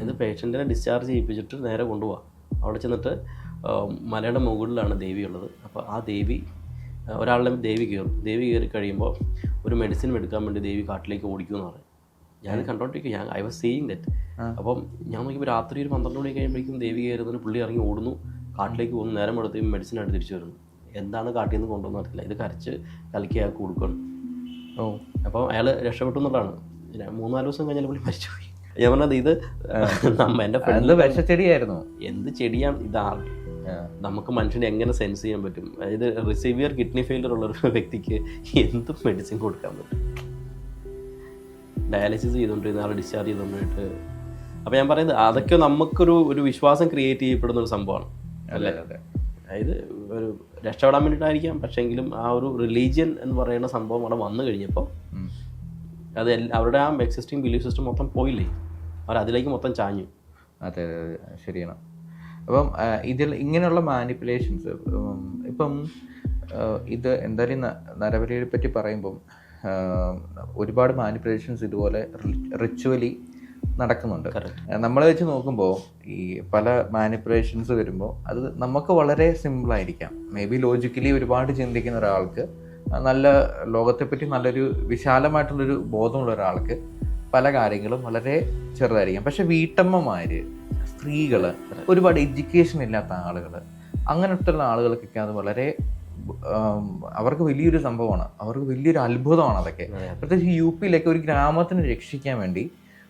എന്നിട്ട് പേഷ്യൻറ്റിനെ ഡിസ്ചാർജ് ചെയ്യിപ്പിച്ചിട്ട് നേരെ കൊണ്ടുപോകാം. അവിടെ ചെന്നിട്ട് മലയുടെ മുകളിലാണ് ദേവി ഉള്ളത്. അപ്പോൾ ആ ദേവി ഒരാളുടെ ദേവി കയറി കഴിയുമ്പോൾ ഒരു മെഡിസിൻ എടുക്കാൻ വേണ്ടി ദേവി കാട്ടിലേക്ക് ഓടിക്കുമെന്ന് പറയും. ഞാൻ കണ്ടോണ്ടിരിക്കും, ഐ വാസ് സീയിങ് ദറ്റ്. അപ്പം ഞാൻ നോക്കിയപ്പോൾ രാത്രി ഒരു 12 മണി കഴിയുമ്പോഴേക്കും ദേവി കയറുന്നതിന് പുള്ളി ഇറങ്ങി ഓടുന്നു, കാട്ടിലേക്ക് പോകുന്നു. നേരം എടുത്ത് മെഡിസിനായിട്ട് തിരിച്ചു വരുന്നു. എന്താണ് കാട്ടിൽ നിന്ന് കൊണ്ടുവന്ന് അറിയില്ല. ഇത് കരച്ച് കലക്കി അയാൾക്ക് കൊടുക്കണം. അപ്പോൾ അയാൾ രക്ഷപ്പെട്ടു എന്നുള്ളതാണ്. 3-4 ദിവസം കഴിഞ്ഞാൽ പുള്ളി മരിച്ചുപോയി. ഞാൻ പറഞ്ഞത് ഇത് എൻ്റെ ഫ്രണ്ട് വിഷച്ചെടിയായിരുന്നു. എന്ത് ചെടിയാണ് ഇതാ, നമുക്ക് മനുഷ്യനെ എങ്ങനെ സെൻസ് ചെയ്യാൻ പറ്റും? അതായത് റിസീവിയർ കിഡ്നി ഫെയിലിയർ ഉള്ള ഒരു വ്യക്തിക്ക് എന്ത് മെഡിസിൻ കൊടുക്കാൻ പറ്റും? ഡയാലിസിസ് ചെയ്തുകൊണ്ടിരുന്ന ആൾ ഡിസ്ചാർജ് ചെയ്തുകൊണ്ടിട്ട്. അപ്പോൾ ഞാൻ പറയുന്നത് അതൊക്കെ നമുക്കൊരു വിശ്വാസം ക്രിയേറ്റ് ചെയ്യപ്പെടുന്ന ഒരു സംഭവമാണ് അല്ലേ. അതായത് ഒരു രക്ഷപ്പെടാൻ വേണ്ടിയിട്ടായിരിക്കാം, പക്ഷേങ്കിലും ആ ഒരു റിലീജിയൻ എന്ന് പറയുന്ന സംഭവം അവിടെ വന്നു കഴിഞ്ഞപ്പോൾ അത് അവരുടെ ആ എക്സിസ്റ്റിംഗ് ബിലീഫ് സിസ്റ്റം മൊത്തം പോയില്ലേ, അവരതിലേക്ക് മൊത്തം ചാഞ്ഞു. അതെ അതെ ശരിയാണ്. അപ്പം ഇതിൽ ഇങ്ങനെയുള്ള മാനിപ്പുലേഷൻസ് ഇപ്പം ഇത് എന്തായാലും നരബലിയെ പറ്റി പറയുമ്പം ഒരുപാട് മാനിപ്പുലേഷൻസ് ഇതുപോലെ റിച്വലി നടക്കുന്നുണ്ട്. നമ്മളെ വെച്ച് നോക്കുമ്പോൾ ഈ പല മാനിപ്പുലേഷൻസ് വരുമ്പോൾ അത് നമുക്ക് വളരെ സിമ്പിളായിരിക്കാം. മേ ബി ലോജിക്കലി ഒരുപാട് ചിന്തിക്കുന്ന ഒരാൾക്ക്, നല്ല ലോകത്തെപ്പറ്റി നല്ലൊരു വിശാലമായിട്ടുള്ളൊരു ബോധമുള്ള ഒരാൾക്ക് പല കാര്യങ്ങളും വളരെ ചെറുതായിരിക്കാം. പക്ഷെ വീട്ടമ്മമാർ, സ്ത്രീകൾ, ഒരുപാട് എഡ്യൂക്കേഷൻ ഇല്ലാത്ത ആളുകൾ, അങ്ങനത്തെ ആളുകൾക്കൊക്കെ അത് വളരെ അവർക്ക് വലിയൊരു സംഭവമാണ്, അവർക്ക് വലിയൊരു അത്ഭുതമാണ് അതൊക്കെ. പ്രത്യേകിച്ച് യു പിയിലൊക്കെ ഒരു ഗ്രാമത്തിനെ രക്ഷിക്കാൻ വേണ്ടി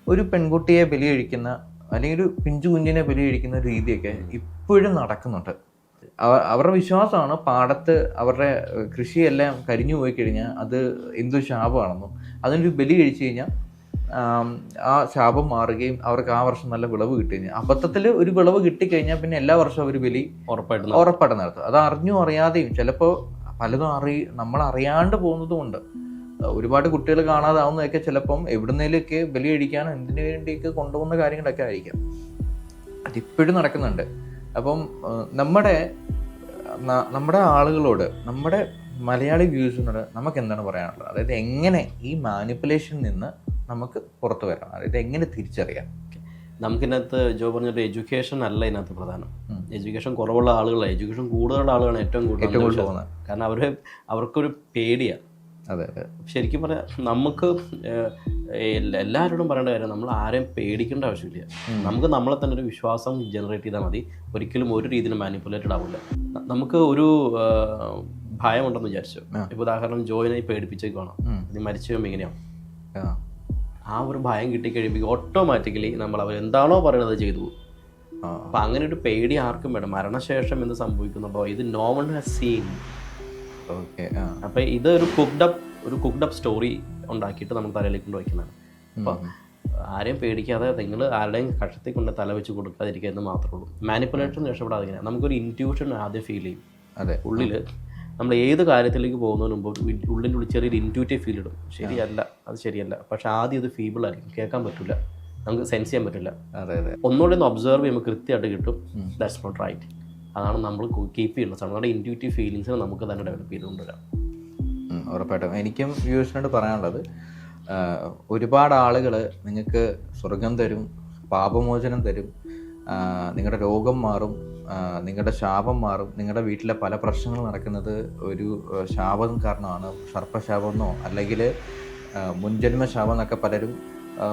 ഒരു പെൺകുട്ടിയെ ബലി കഴിക്കുന്ന അല്ലെങ്കിൽ ഒരു പിഞ്ചു കുഞ്ഞിനെ ബലി കഴിക്കുന്ന രീതിയൊക്കെ ഇപ്പോഴും നടക്കുന്നുണ്ട്. അവരുടെ വിശ്വാസമാണ് പാടത്ത് അവരുടെ കൃഷിയെല്ലാം കരിഞ്ഞു പോയി കഴിഞ്ഞാൽ അത് എന്തു ശാപമാണെന്നും അതിനൊരു ബലി കഴിച്ചു കഴിഞ്ഞാൽ ആ ശാപം മാറുകയും അവർക്ക് ആ വർഷം നല്ല വിളവ് കിട്ടി കഴിഞ്ഞാൽ, അബദ്ധത്തിൽ ഒരു വിളവ് കിട്ടിക്കഴിഞ്ഞാൽ പിന്നെ എല്ലാ വർഷവും അവർ ബലി ഉറപ്പായിട്ട് നടത്തും. അത് അറിഞ്ഞും അറിയാതെയും ചിലപ്പോൾ പലതും നമ്മൾ അറിയാണ്ട് പോകുന്നതുമുണ്ട്. ഒരുപാട് കുട്ടികൾ കാണാതാവുന്നതൊക്കെ ചിലപ്പം എവിടുന്നേലൊക്കെ ബലി കഴിക്കാനോ എന്തിനു വേണ്ടിയൊക്കെ കൊണ്ടുപോകുന്ന കാര്യങ്ങളൊക്കെ ആയിരിക്കാം. അതിപ്പോഴും നടക്കുന്നുണ്ട്. അപ്പം നമ്മുടെ ആളുകളോട്, നമ്മുടെ മലയാളി വ്യൂസിനോട് നമുക്ക് എന്താണ് പറയാനുള്ളത്? അതായത് എങ്ങനെ ഈ മാനിപ്പുലേഷനിൽ നിന്ന് നമുക്ക് പുറത്തു വരാം, അതായത് എങ്ങനെ തിരിച്ചറിയാം? നമുക്കിതിനകത്ത് ജോ പറഞ്ഞിട്ട് എഡ്യൂക്കേഷൻ അല്ല ഇതിനകത്ത് പ്രധാനം. എഡ്യൂക്കേഷൻ കുറവുള്ള ആളുകളാണ്, എഡ്യൂക്കേഷൻ കൂടുതലുള്ള ആളുകളാണ് ഏറ്റവും കൂടുതൽ പോകുന്നത്. കാരണം അവർക്കൊരു പേടിയാണ്. അതെ അതെ ശരിക്കും പറയാം, നമുക്ക് എല്ലാവരോടും പറയേണ്ട കാര്യം, നമ്മൾ ആരെയും പേടിക്കേണ്ട ആവശ്യമില്ല. നമുക്ക് നമ്മളെ തന്നെ ഒരു വിശ്വാസം ജനറേറ്റ് ചെയ്താൽ മതി. ഒരിക്കലും ഒരു രീതിയിലും മാനിപ്പുലേറ്റഡ് ആവില്ല. നമുക്ക് ഒരു ഭയമുണ്ടെന്ന് വിചാരിച്ചു. ഇപ്പോൾ ഉദാഹരണം ജോയിനെ പേടിപ്പിച്ചേക്കാണോ, ഇത് മരിച്ചു കഴിയുമ്പോൾ എങ്ങനെയാവും, ആ ഒരു ഭയം കിട്ടിക്കഴിയുമ്പോൾ ഓട്ടോമാറ്റിക്കലി നമ്മൾ അവരെന്താണോ പറയുന്നത് ചെയ്തു പോകും. അപ്പം അങ്ങനെ ഒരു പേടി ആർക്കും വേണം. മരണശേഷം എന്ത് സംഭവിക്കുന്നുണ്ടോ, ഇത് no one has seen. Okay. അപ്പം ഇത് ഒരു കുക്ക്ഡപ്പ് സ്റ്റോറി ഉണ്ടാക്കിയിട്ട് നമ്മൾ തലയിലേക്ക് കൊണ്ട് വയ്ക്കുന്നതാണ്. അപ്പം ആരെയും പേടിക്കാതെ നിങ്ങൾ ആരുടെയും കക്ഷത്തിൽ കൊണ്ട് തല വെച്ച് കൊടുക്കാതിരിക്കുക എന്ന് മാത്രമേ ഉള്ളൂ. മാനിപ്പുലേഷൻ രക്ഷപ്പെടാതെ ഇങ്ങനെ നമുക്കൊരു ഇൻറ്റ്യൂഷൻ ആദ്യം ഫീൽ ചെയ്യും. അതെ, ഉള്ളിൽ നമ്മൾ ഏത് കാര്യത്തിലേക്ക് പോകുന്നതിന് മുമ്പ് ഉള്ളിൻ്റെ ഉള്ളിൽ ചെറിയൊരു ഇൻറ്റ്യൂറ്റീവ് ഫീൽ ഇടും. ശരിയല്ല, അത് ശരിയല്ല, പക്ഷെ ആദ്യം അത് ഫീബിൾ ആയിരിക്കും, കേൾക്കാൻ പറ്റില്ല, നമുക്ക് സെൻസ് ചെയ്യാൻ പറ്റില്ല. അതെ അതെ ഒന്നുകൂടെ ഒന്ന് ഒബ്സർവ് ചെയ്യുമ്പോൾ കൃത്യമായിട്ട് കിട്ടും ദാറ്റ്സ് നോട്ട് റൈറ്റ്. അതാണ് നമ്മൾ കീപ്പ് ചെയ്യുന്നത്. നമ്മുടെ ഇൻറ്റ്യൂറ്റീവ് ഫീലിങ്സിനെ നമുക്ക് തന്നെ ഡെവലപ്പ് ചെയ്തുകൊണ്ടുവരാം. ഉറപ്പായിട്ടും എനിക്കും വ്യൂസിനോട് പറയാനുള്ളത്, ഒരുപാട് ആളുകൾ നിങ്ങൾക്ക് സ്വർഗം തരും, പാപമോചനം തരും, നിങ്ങളുടെ രോഗം മാറും, നിങ്ങളുടെ ശാപം മാറും. നിങ്ങളുടെ വീട്ടിലെ പല പ്രശ്നങ്ങൾ നടക്കുന്നത് ഒരു ശാപം കാരണമാണ്, സർപ്പശാപമെന്നോ അല്ലെങ്കിൽ മുൻജന്മ ശാപം എന്നൊക്കെ പലരും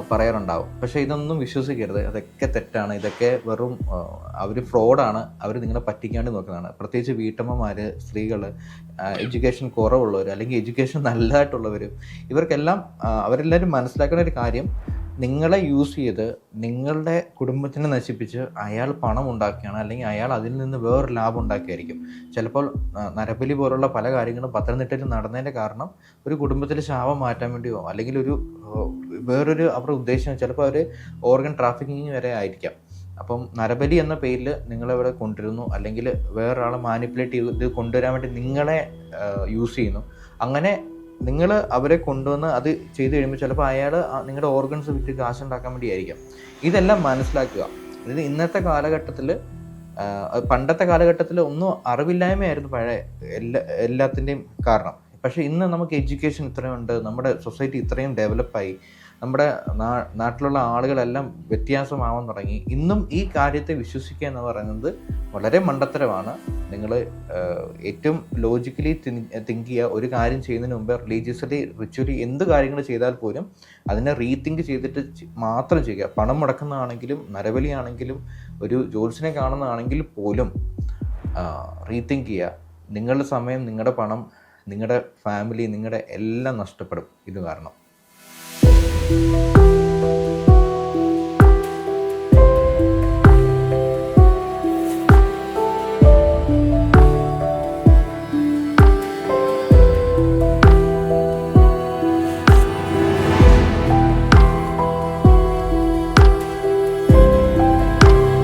പറയാറുണ്ടാവും. പക്ഷേ ഇതൊന്നും വിശ്വസിക്കരുത്, അതൊക്കെ തെറ്റാണ്. ഇതൊക്കെ വെറും അവർ ഫ്രോഡാണ്, അവർ നിങ്ങളെ പറ്റിക്കാണ്ട് നോക്കുന്നതാണ്. പ്രത്യേകിച്ച് വീട്ടമ്മമാർ, സ്ത്രീകൾ, എഡ്യൂക്കേഷൻ കുറവുള്ളവർ അല്ലെങ്കിൽ എഡ്യൂക്കേഷൻ നല്ലതായിട്ടുള്ളവർ, ഇവർക്കെല്ലാം അവരെല്ലാവരും മനസ്സിലാക്കുന്ന ഒരു കാര്യം, നിങ്ങളെ യൂസ് ചെയ്ത് നിങ്ങളുടെ കുടുംബത്തിനെ നശിപ്പിച്ച് അയാൾ പണം ഉണ്ടാക്കുകയാണ്, അല്ലെങ്കിൽ അയാൾ അതിൽ നിന്ന് വേറൊരു ലാഭം ഉണ്ടാക്കിയായിരിക്കും. ചിലപ്പോൾ നരബലി പോലുള്ള പല കാര്യങ്ങളും പത്തനംതിട്ടയിൽ നടന്നതിൻ്റെ കാരണം ഒരു കുടുംബത്തിൽ ശാപം മാറ്റാൻ വേണ്ടിയോ അല്ലെങ്കിൽ വേറൊരു അവരുടെ ഉദ്ദേശം, ചിലപ്പോൾ അവർ ഓർഗൻ ട്രാഫിക്കിങ് വരെ ആയിരിക്കാം. അപ്പം നരബലി എന്ന പേരിൽ നിങ്ങളെവിടെ കൊണ്ടുവരുന്നു, അല്ലെങ്കിൽ വേറൊരാളെ മാനിപ്പുലേറ്റ് ചെയ്ത് കൊണ്ടുവരാൻ വേണ്ടി നിങ്ങളെ യൂസ് ചെയ്യുന്നു. അങ്ങനെ നിങ്ങൾ അവരെ കൊണ്ടുവന്ന് അത് ചെയ്ത് കഴിയുമ്പോൾ ചിലപ്പോൾ അയാൾ നിങ്ങളുടെ ഓർഗൻസ് വിറ്റ് കാശുണ്ടാക്കാൻ വേണ്ടിയായിരിക്കാം. ഇതെല്ലാം മനസ്സിലാക്കുക. അതായത് ഇന്നത്തെ കാലഘട്ടത്തിൽ, പണ്ടത്തെ കാലഘട്ടത്തിൽ ഒന്നും അറിവില്ലായ്മയായിരുന്നു പഴയ എല്ലാത്തിൻ്റെയും കാരണം. പക്ഷേ ഇന്ന് നമുക്ക് എഡ്യൂക്കേഷൻ ഇത്രയുണ്ട്, നമ്മുടെ സൊസൈറ്റി ഇത്രയും ഡെവലപ്പായി, നമ്മുടെ നാട്ടിലുള്ള ആളുകളെല്ലാം വ്യത്യാസമാവാൻ തുടങ്ങി. ഇന്നും ഈ കാര്യത്തെ വിശ്വസിക്കുക എന്ന് പറയുന്നത് വളരെ മണ്ടത്തരമാണ്. നിങ്ങൾ ഏറ്റവും ലോജിക്കലി തിങ്ക് ചെയ്യുക. ഒരു കാര്യം ചെയ്യുന്നതിന് മുമ്പ് റിലീജിയസ്ലി, റിച്വലി എന്ത് കാര്യങ്ങൾ ചെയ്താൽ പോലും അതിനെ റീതിങ്ക് ചെയ്തിട്ട് മാത്രം ചെയ്യുക. പണം മുടക്കുന്നതാണെങ്കിലും നരബലിയാണെങ്കിലും ഒരു ജോത്സ്യനെ കാണുന്നതാണെങ്കിൽ പോലും റീതിങ്ക് ചെയ്യുക. നിങ്ങളുടെ സമയം, നിങ്ങളുടെ പണം, നിങ്ങളുടെ ഫാമിലി, നിങ്ങളുടെ എല്ലാം നഷ്ടപ്പെടും ഇത് കാരണം.